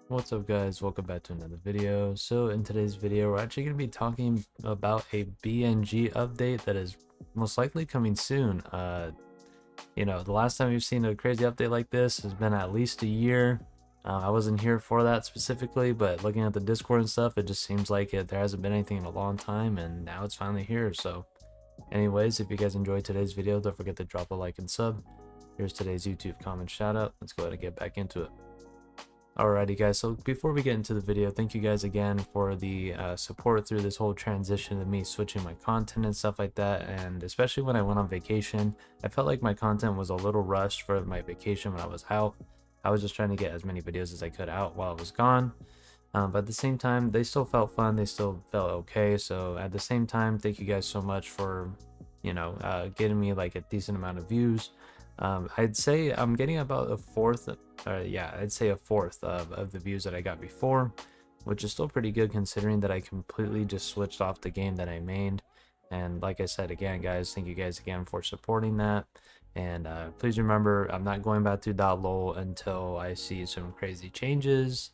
What's up guys, welcome back to another video. So in today's video we're actually going to be talking about a BNG update that is most likely coming soon. The last time we've seen a crazy update like this has been at least a year. I wasn't here for that specifically, but looking at the Discord and stuff, it just seems like there hasn't been anything in a long time, and now it's finally here. So anyways, if you guys enjoyed today's video, don't forget to drop a like and sub. Here's today's YouTube comment shout out. Let's go ahead and get back into it. Alrighty guys, so before we get into the video, thank you guys again for the support through this whole transition of me switching my content and stuff like that. And especially when I went on vacation, I felt like my content was a little rushed for my vacation when I was out. I was just trying to get as many videos as I could out while I was gone. But at the same time, they still felt fun, they still felt okay. So at the same time, thank you guys so much for, getting me like a decent amount of views. I'd say I'm getting about a fourth, I'd say a fourth of the views that I got before, which is still pretty good considering that I completely just switched off the game that I mained. And like I said again, guys, thank you guys again for supporting that. And please remember, I'm not going back to .lol until I see some crazy changes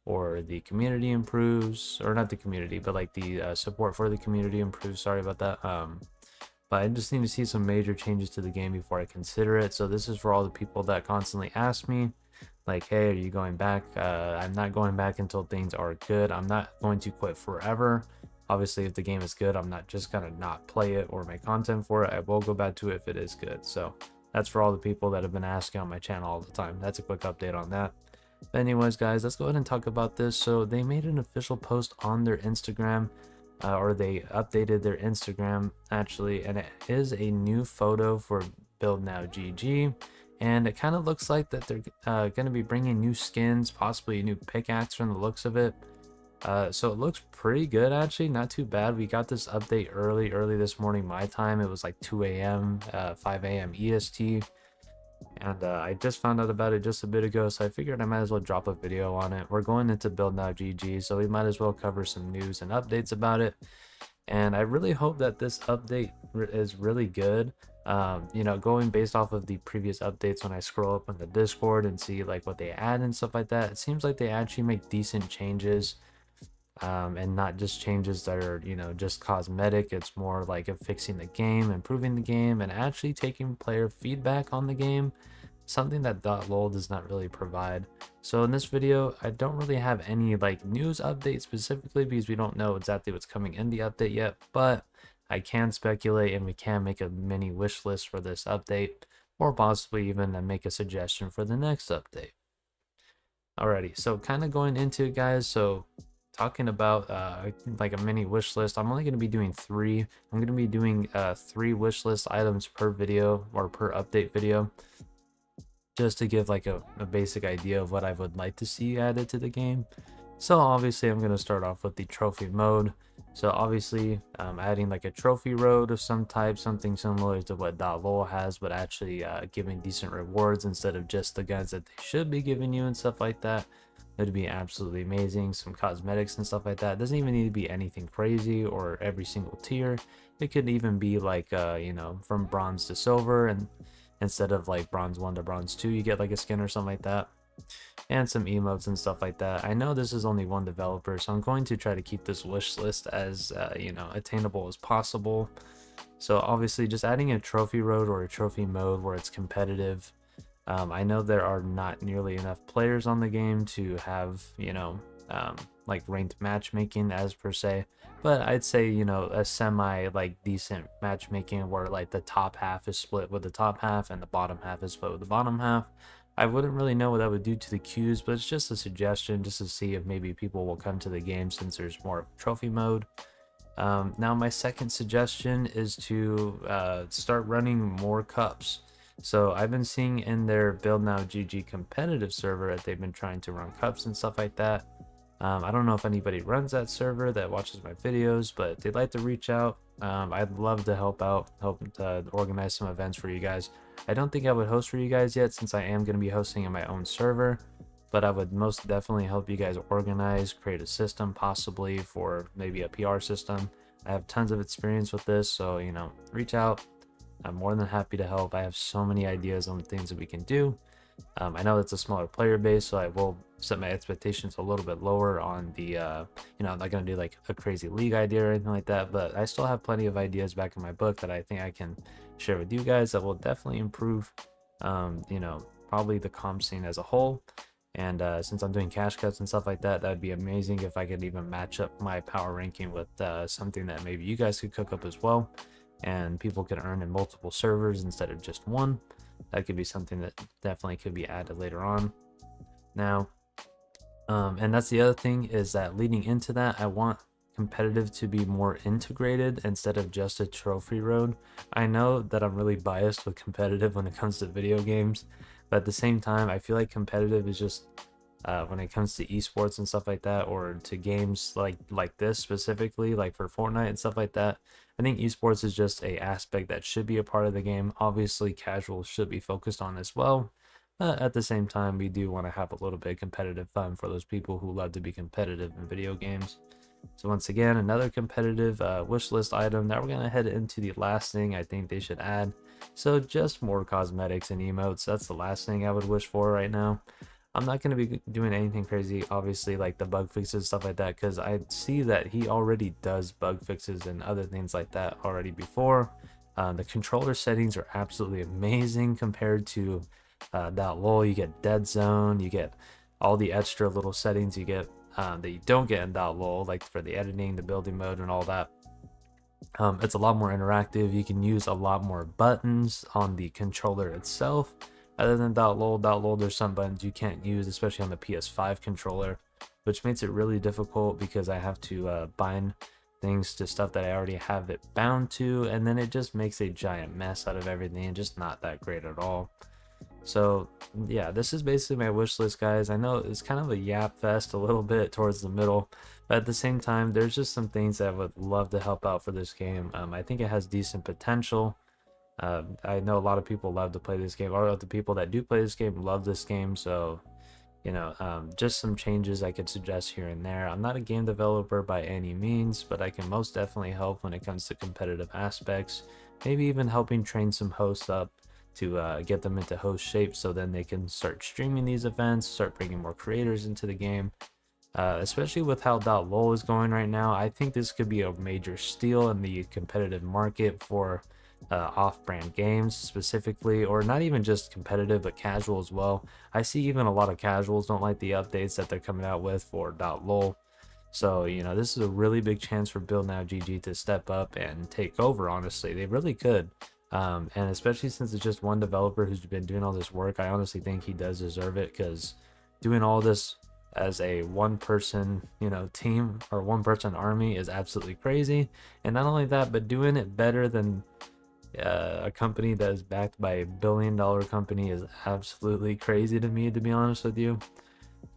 or the community improves, or not the community, but like the support for the community improves. Sorry about that. But I just need to see some major changes to the game before I consider it. So this is for all the people that constantly ask me, like, hey, are you going back? I'm not going back until things are good. I'm not going to quit forever. Obviously, if the game is good, I'm not just gonna not play it or make content for it. I will go back to it if it is good. So that's for all the people that have been asking on my channel all the time. That's a quick update on that. But anyways, guys, let's go ahead and talk about this. So they made an official post on their Instagram, or they updated their Instagram actually, and it is a new photo for Buildnow GG, and it kind of looks like that they're going to be bringing new skins, possibly a new pickaxe from the looks of it. So it looks pretty good actually, not too bad. We got this update early this morning my time. It was like 2 a.m. 5 a.m. EST, and I just found out about it just a bit ago, so I figured I might as well drop a video on it. We're going into Buildnow GG, so we might as well cover some news and updates about it. And I really hope that this update is really good. Going based off of the previous updates, when I scroll up on the Discord and see like what they add and stuff like that, it seems like they actually make decent changes, and not just changes that are just cosmetic. It's more like of fixing the game, improving the game, and actually taking player feedback on the game, something that .lol does not really provide. So in this video, I don't really have any like news updates specifically because we don't know exactly what's coming in the update yet, but I can speculate and we can make a mini wish list for this update, or possibly even make a suggestion for the next update. Alrighty, so kind of going into it, guys. So talking about like a mini wish list, I'm only going to be doing three. I'm going to be doing 3 wish list items per video, or per update video, just to give like a basic idea of what I would like to see added to the game. So obviously I'm going to start off with the trophy mode. So obviously adding like a trophy road of some type, something similar to what .lol has, but actually giving decent rewards instead of just the guns that they should be giving you and stuff like that. It'd be absolutely amazing. Some cosmetics and stuff like that. It doesn't even need to be anything crazy or every single tier. It could even be like from bronze to silver, and instead of like bronze 1 to bronze 2, you get like a skin or something like that, and some emotes and stuff like that. I know this is only one developer, so I'm going to try to keep this wish list as attainable as possible. So obviously just adding a trophy road or a trophy mode where it's competitive. I know there are not nearly enough players on the game to have like ranked matchmaking as per se, but I'd say a semi like decent matchmaking where like the top half is split with the top half and the bottom half is split with the bottom half. I wouldn't really know what that would do to the queues, but it's just a suggestion just to see if maybe people will come to the game since there's more trophy mode. Now my second suggestion is to start running more cups. So I've been seeing in their Buildnow GG competitive server that they've been trying to run cups and stuff like that. I don't know if anybody runs that server that watches my videos, but if they'd like to reach out, I'd love to help out, help to organize some events for you guys. I don't think I would host for you guys yet since I am going to be hosting in my own server, but I would most definitely help you guys organize, create a system possibly for maybe a PR system. I have tons of experience with this, so reach out. I'm more than happy to help. I have so many ideas on things that we can do. I know it's a smaller player base, so I will set my expectations a little bit lower on the, I'm not going to do like a crazy league idea or anything like that, but I still have plenty of ideas back in my book that I think I can share with you guys that will definitely improve, probably the comp scene as a whole. And since I'm doing cash cuts and stuff like that, that'd be amazing if I could even match up my power ranking with something that maybe you guys could cook up as well, and people could earn in multiple servers instead of just one. That could be something that definitely could be added later on. Now, and that's the other thing, is that leading into that, I want competitive to be more integrated instead of just a trophy road. I know that I'm really biased with competitive when it comes to video games, but at the same time, I feel like competitive is just when it comes to esports and stuff like that, or to games like this specifically, like for Fortnite and stuff like that. I think esports is just a aspect that should be a part of the game. Obviously, casual should be focused on as well, but at the same time, we do want to have a little bit of competitive fun for those people who love to be competitive in video games. So once again, another competitive wish list item. Now we're going to head into the last thing I think they should add. So just more cosmetics and emotes. That's the last thing I would wish for right now. I'm not going to be doing anything crazy, obviously, like the bug fixes, stuff like that, because I see that he already does bug fixes and other things like that already before. The controller settings are absolutely amazing compared to .lol. You get dead zone, you get all the extra little settings you get that you don't get in .lol, like for the editing, the building mode, and all that. It's a lot more interactive. You can use a lot more buttons on the controller itself. Other than .lol, there's some buttons you can't use, especially on the PS5 controller, which makes it really difficult because I have to bind things to stuff that I already have it bound to, and then it just makes a giant mess out of everything and just not that great at all. So yeah, this is basically my wish list, guys. I know it's kind of a yap fest a little bit towards the middle, but at the same time, there's just some things that I would love to help out for this game. I think it has decent potential. I know a lot of people love to play this game, or the people that do play this game love this game. So, just some changes I could suggest here and there. I'm not a game developer by any means, but I can most definitely help when it comes to competitive aspects. Maybe even helping train some hosts up to get them into host shape, so then they can start streaming these events, start bringing more creators into the game. Especially with how .lol is going right now, I think this could be a major steal in the competitive market for off-brand games specifically, or not even just competitive but casual as well. I see even a lot of casuals don't like the updates that they're coming out with for .lol. So this is a really big chance for Buildnow GG to step up and take over. Honestly, they really could. And especially since it's just one developer who's been doing all this work, I honestly think he does deserve it, because doing all this as a one-person team or one-person army is absolutely crazy. And not only that, but doing it better than a company that is backed by $1 billion company is absolutely crazy to me, to be honest with you.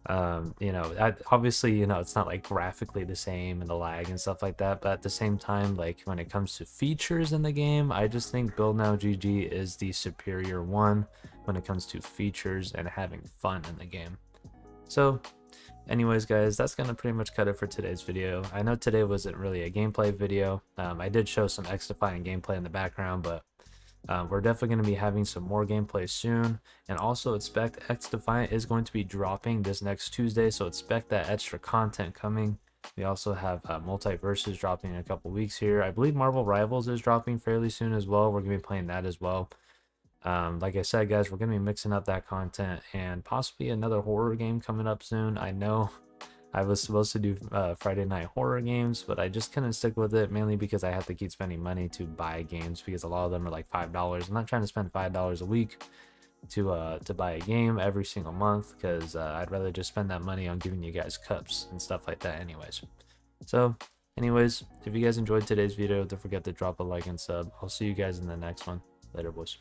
Obviously, it's not like graphically the same and the lag and stuff like that, but at the same time, like when it comes to features in the game, I just think Buildnow GG is the superior one when it comes to features and having fun in the game. So anyways, guys, that's gonna pretty much cut it for today's video. I know today wasn't really a gameplay video. I did show some X-Defying gameplay in the background, but we're definitely going to be having some more gameplay soon. And also expect X-Defiant is going to be dropping this next Tuesday, so expect that extra content coming. We also have Multiverses dropping in a couple weeks here. I believe Marvel Rivals is dropping fairly soon as well. We're going to be playing that as well. Like I said, guys, we're going to be mixing up that content, and possibly another horror game coming up soon. I know I was supposed to do Friday night horror games, but I just couldn't stick with it, mainly because I have to keep spending money to buy games, because a lot of them are like $5. I'm not trying to spend $5 a week to buy a game every single month, because I'd rather just spend that money on giving you guys cups and stuff like that anyways. So anyways, if you guys enjoyed today's video, don't forget to drop a like and sub. I'll see you guys in the next one. Later, boys.